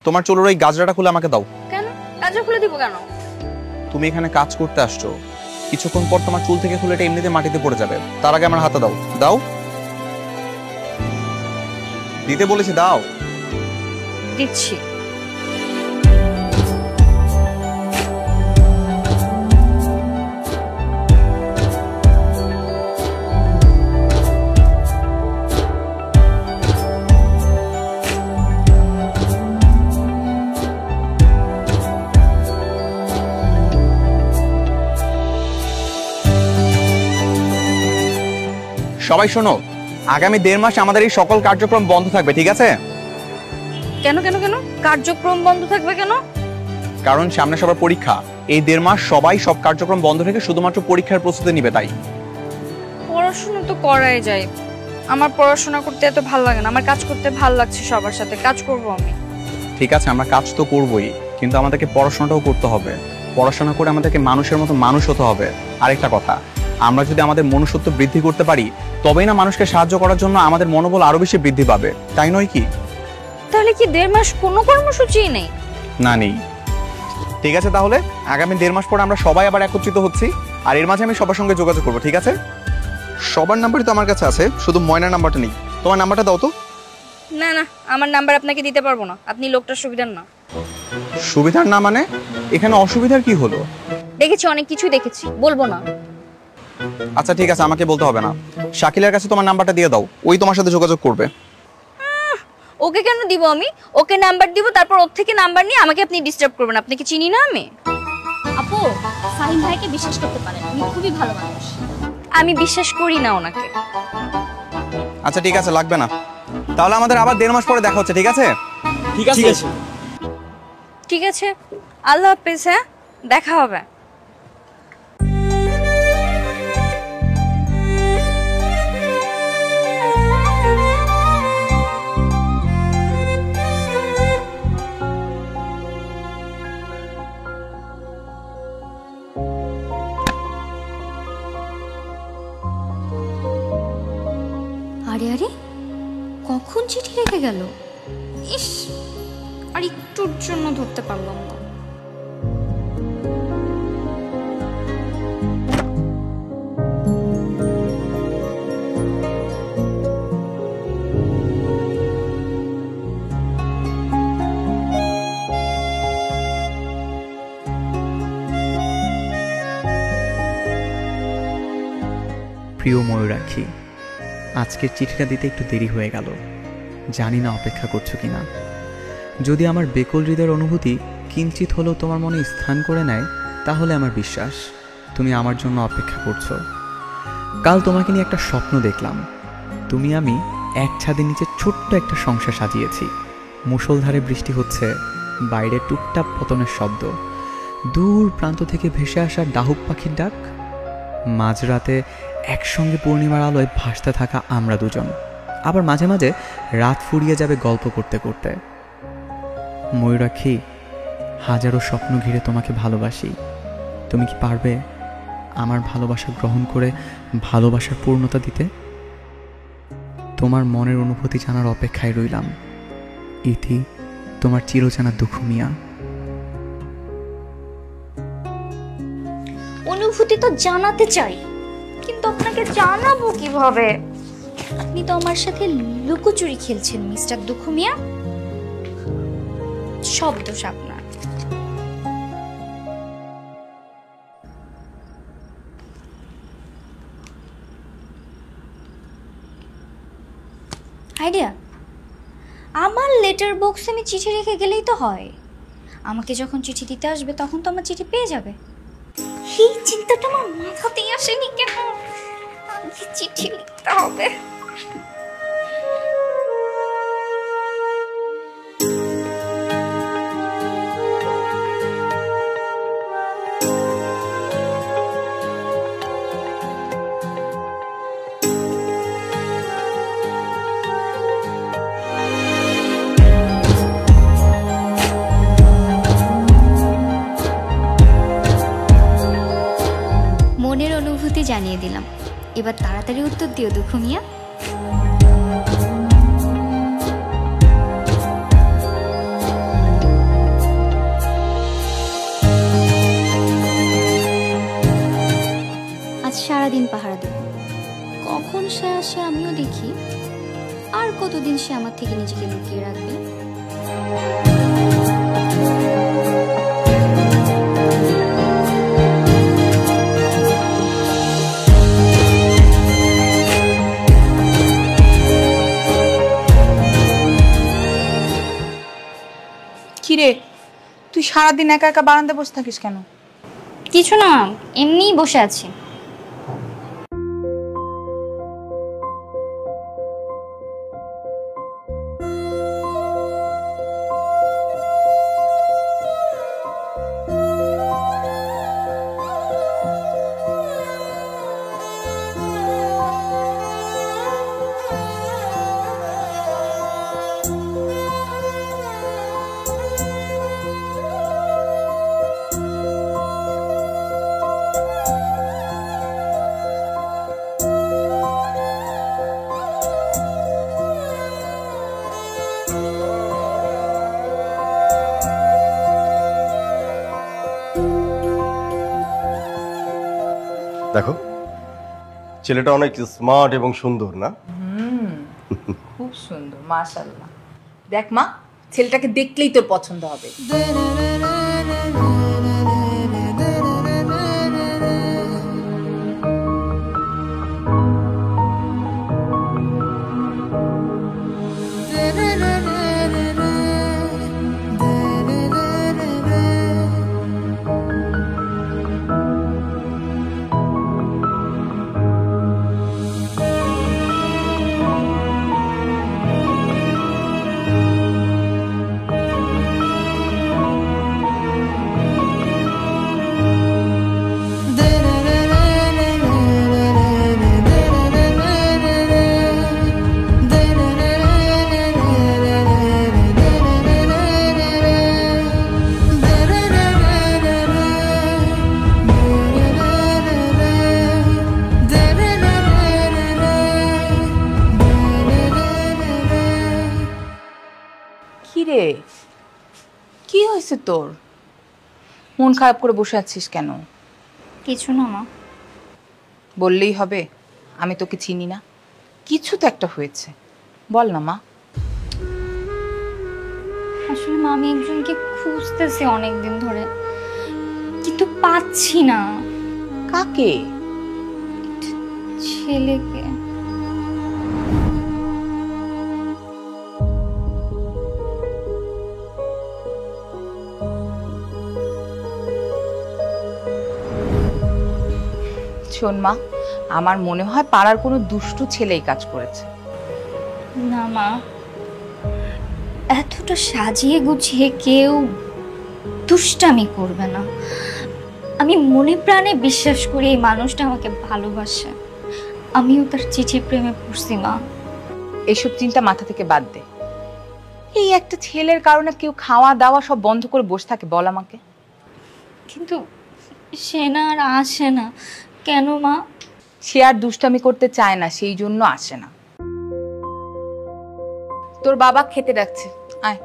তোমার চুলের ওই গাজরাটা খুলে আমাকে দাও। কেন গাজরা খুলে দিব কেন? তুমি এখানে কাজ করতে আসছো, কিছুক্ষণ পর তোমার চুল থেকে খুলে এটা এমনিতে মাটিতে পড়ে যাবে, তার আগে আমার হাতে দাও। দাও, দিতে বলেছি, দাও। দিচ্ছি। সবাই শোনো, আগামী 1.5 মাস আমাদের এই সকল কার্যক্রম বন্ধ থাকবে, ঠিক আছে? কেন কেন কেন কার্যক্রম বন্ধ থাকবে কেন? কারণ সামনে সবার পরীক্ষা। এই 1.5 মাস সবাই সব কার্যক্রম বন্ধ রেখে শুধুমাত্র পরীক্ষার প্রস্তুতি নিবে। তাই পড়াশোনা তো করাই যায়। আমার পড়াশোনা করতে এত ভালো লাগে না, আমার কাজ করতে ভালো লাগছে। সবার সাথে কাজ করব আমি। ঠিক আছে, আমরা কাজ তো করবোই, কিন্তু আমাদেরকে পড়াশোনাটাও করতে হবে। পড়াশোনা করে আমাদেরকে মানুষের মতো মানুষ হতে হবে। আরেকটা কথা, আমরা যদি আমাদের মনুষ্যত্ব বৃদ্ধি করতে পারি, তবেই না মানুষকে সাহায্য করার জন্য আমাদের মনোবল আরো বেশি বৃদ্ধি পাবে, তাই নয় কি? তাহলে কি 1.5 মাস কোনো কর্মসূচি নেই? না, নেই। ঠিক আছে, তাহলে আগামী 1.5 মাস পরে আমরা সবাই আবার একত্রিত হচ্ছি, আর এর মাঝে আমি সবার সঙ্গে যোগাযোগ করবো, ঠিক আছে? সবার নাম্বারই তো আমার কাছে আছে, শুধু ময়নার নাম্বারটা নেই। তোমার নাম্বারটা দাও তো। না না, আমার নাম্বার আপনাকে দিতে পারবো না, আপনি লোকটার সুবিধার না। সুবিধার না মানে? এখানে অসুবিধার কি হলো? দেখেছি, অনেক কিছুই দেখেছি, বলবো না। আচ্ছা ঠিক আছে, আমাকে বলতে হবে না। শাকিলের কাছে তোমার নাম্বারটা দিয়ে দাও, ওই তোমার সাথে যোগাযোগ করবে। ওকে কেন দিব আমি? ওকে নাম্বার দিব, তারপর ওর থেকে নাম্বার নিয়ে আমাকে আপনি ডিস্টার্ব করবেন। আপনাকে চিনি না আমি। আপু, ফাহিম ভাইকে বিশ্বাস করতে পারেন, উনি খুবই ভালো মানুষ। আমি বিশ্বাস করি না ওনাকে। আচ্ছা ঠিক আছে, লাগবে না। তাহলে আমাদের আবার 1.5 মাস পরে দেখা হচ্ছে, ঠিক আছে? ঠিক আছে। ঠিক আছে, আল্লাহ হাফেজ। হ্যাঁ, দেখা হবে। আরে আরে, কখন চিঠি রেখে গেল? ইস, আর একটুর জন্য ধরতে পারলাম না। প্রিয় ময়ূরাক্ষী, আজকের চিঠিটা দিতে একটু দেরি হয়ে গেল। জানি না অপেক্ষা করছো কিনা। যদি আমার বেকল হৃদয়ের অনুভূতি কিঞ্চিত হলেও তোমার মনে স্থান করে নেয়, তাহলে আমার বিশ্বাস তুমি আমার জন্য অপেক্ষা করছো। কাল তোমাকে নিয়ে একটা স্বপ্ন দেখলাম। তুমি আমি এক ছাদের নিচে ছোট্ট একটা সংসার সাজিয়েছি। মুষলধারে বৃষ্টি হচ্ছে, বাইরে টুকটাপ পতনের শব্দ, দূর প্রান্ত থেকে ভেসে আসা ডাহুক পাখির ডাক, মাঝরাতে একসঙ্গে পূর্ণিমার আলোয় ভাসতে থাকা আমরা দুজন। আবার মাঝে মাঝে রাত ফুরিয়ে যাবে গল্প করতে করতে। ময়ূরাক্ষী, হাজারো স্বপ্ন ঘিরে তোমাকে ভালোবাসি। তুমি কি পারবে আমার ভালোবাসা গ্রহণ করে ভালোবাসার পূর্ণতা দিতে? তোমার মনের অনুভূতি জানার অপেক্ষায় রইলাম। ইতি, তোমার চিরজানা দুঃখ মিয়া। অনুভূতি তো জানাতে চাই, কিন্তু আপনাকে জানাবো কিভাবে? আপনি তো আমার সাথে লুকোচুরি খেলছেন মিস্টার দুঃখ মিয়া। সব দোষ আপনার। আইডিয়া, আমার লেটার বক্সে আমি চিঠি রেখে গেলেই তো হয়। আমাকে যখন চিঠি দিতে আসবে তখন তো আমার চিঠি পেয়ে যাবে। এই চিন্তাটা আমার মাথাতেই আসেনি কেন? আমাকে চিঠি লিখতে হবে। মনের অনুভূতি জানিয়ে দিলাম, এবার তাড়াতাড়ি উত্তর দিও দুঃখ মিয়া। কখন সে আসে আমিও দেখি, আর কতদিন সে আমার থেকে নিজেকে লুকিয়ে রাখবে। কিরে, তুই সারাদিন একা একা বারান্দায় বসে থাকিস কেন? কিছু না, এমনিই বসে আছি। দেখো, ছেলেটা অনেক স্মার্ট এবং সুন্দর না? খুব সুন্দর, মাশাআল্লাহ। দেখ মা, ছেলেটাকে দেখলেই তোর পছন্দ হবে। কিরে, কি হয়েছে তোর? মন খারাপ করে বসে আছিস কেন? কিছু না মা। বললেই হবে? আমি তোকে চিনি না? কিছু তো একটা হয়েছে, বল না মা। আসলে মা, আমি একজনকে খুঁজতেছি অনেকদিন ধরে, কিন্তু পাচ্ছি না। কাকে? ছেলেকে। শোন মা, আমার মনে হয় পাড়ার কোনো দুষ্টু ছেলেই কাজ করেছে। না মা, এতটা সাজিয়ে গুছিয়ে কেউ দুষ্টামি করবে না। আমি মনে প্রাণে বিশ্বাস করি এই মানুষটা আমাকে ভালোবাসে। আমিও তার চিঠির প্রেমে পড়ছি মা। এইসব চিন্তা মাথা থেকে বাদ দে। এই একটা ছেলের কারণে কেউ খাওয়া দাওয়া সব বন্ধ করে বসে থাকে, বল আমাকে। কিন্তু সে না আর আসে না কেন মা? সে আর দুষ্টামি করতে চায় না, সেই জন্য আসে না। তোর বাবা খেতে ডাকছে, আয়।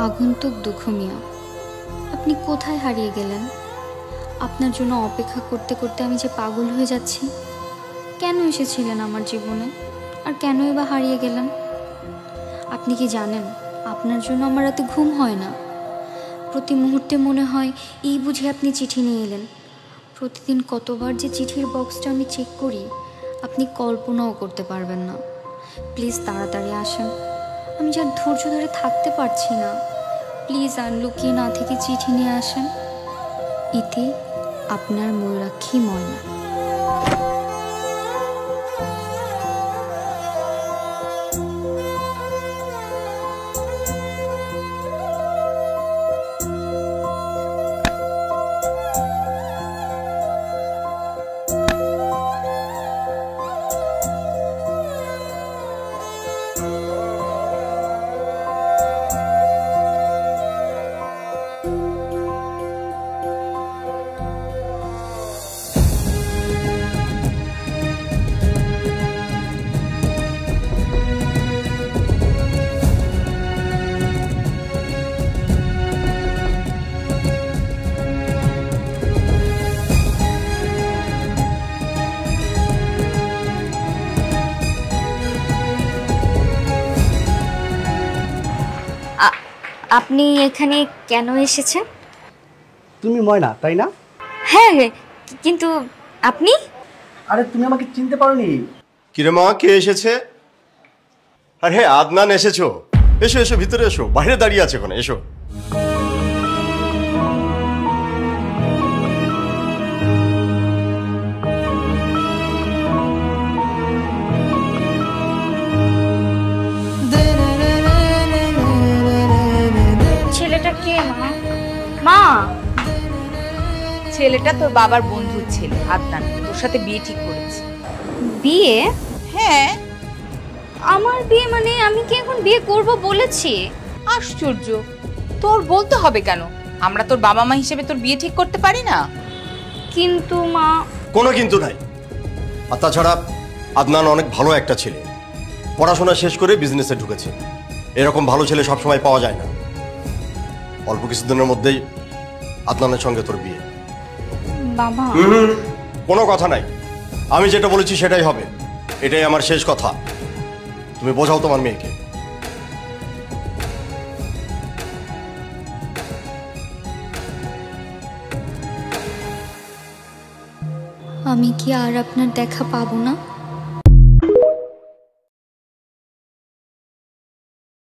আগন্তুক দুঃখ মিয়া, আপনি কোথায় হারিয়ে গেলেন? আপনার জন্য অপেক্ষা করতে করতে আমি যে পাগল হয়ে যাচ্ছি। কেন এসেছিলেন আমার জীবনে, আর কেনই বা হারিয়ে গেলেন? আপনি কি জানেন, আপনার জন্য আমার রাতে ঘুম হয় না। প্রতি মুহূর্তে মনে হয় এই বুঝি আপনি চিঠি নিয়ে এলেন। প্রতিদিন কতবার যে চিঠির বক্সটা আমি চেক করি, আপনি কল্পনাও করতে পারবেন না। প্লিজ তাড়াতাড়ি আসেন, আমি যার ধৈর্য ধরে থাকতে পারছি না। প্লিজ আর লুকিয়ে না থেকে চিঠি নিয়ে আসেন। ইতি, আপনার ময়ূরাক্ষী ময়না। আপনি এখানে কেন এসেছেন? তুমি ময়না তাই না? হ্যাঁ, কিন্তু আপনি? আরে তুমি আমাকে চিনতে পারোনি? কিরে মা, কে এসেছে? আরে আদনান এসেছো? এসো এসো, ভিতরে এসো, বাইরে দাঁড়িয়ে আছে ওখানে, এসো। ছেলেটা কে মা? মা, ছেলেটা তোর বাবার বন্ধুর ছেলে আদনান, তোর সাথে বিয়ে ঠিক করেছে। বিয়ে? হ্যাঁ। আমার বিয়ে মানে আমি কি এখন বিয়ে করব বলেছি? আশ্চর্য, তোর বলতে হবে কেন? আমরা তোর বাবা মা হিসেবে তোর বিয়ে ঠিক করতে পারি না? কিন্তু মা। কোনো কিন্তু নাই। আর তাছাড়া আদনান অনেক ভালো একটা ছেলে, পড়াশোনা শেষ করে বিজনেসে ঢুকেছে। এরকম ভালো ছেলে সবসময় পাওয়া যায় না। অল্প কিছুদিনের মধ্যেই আদনানের সঙ্গে তোর বিয়ে। বাবা, কোনো কথা নাই, আমি যেটা বলেছি সেটাই হবে। এটাই আমার শেষ কথা। তুমি বোঝাও তোমার মেয়েকে। আমি কি আর আপনার দেখা পাবো না?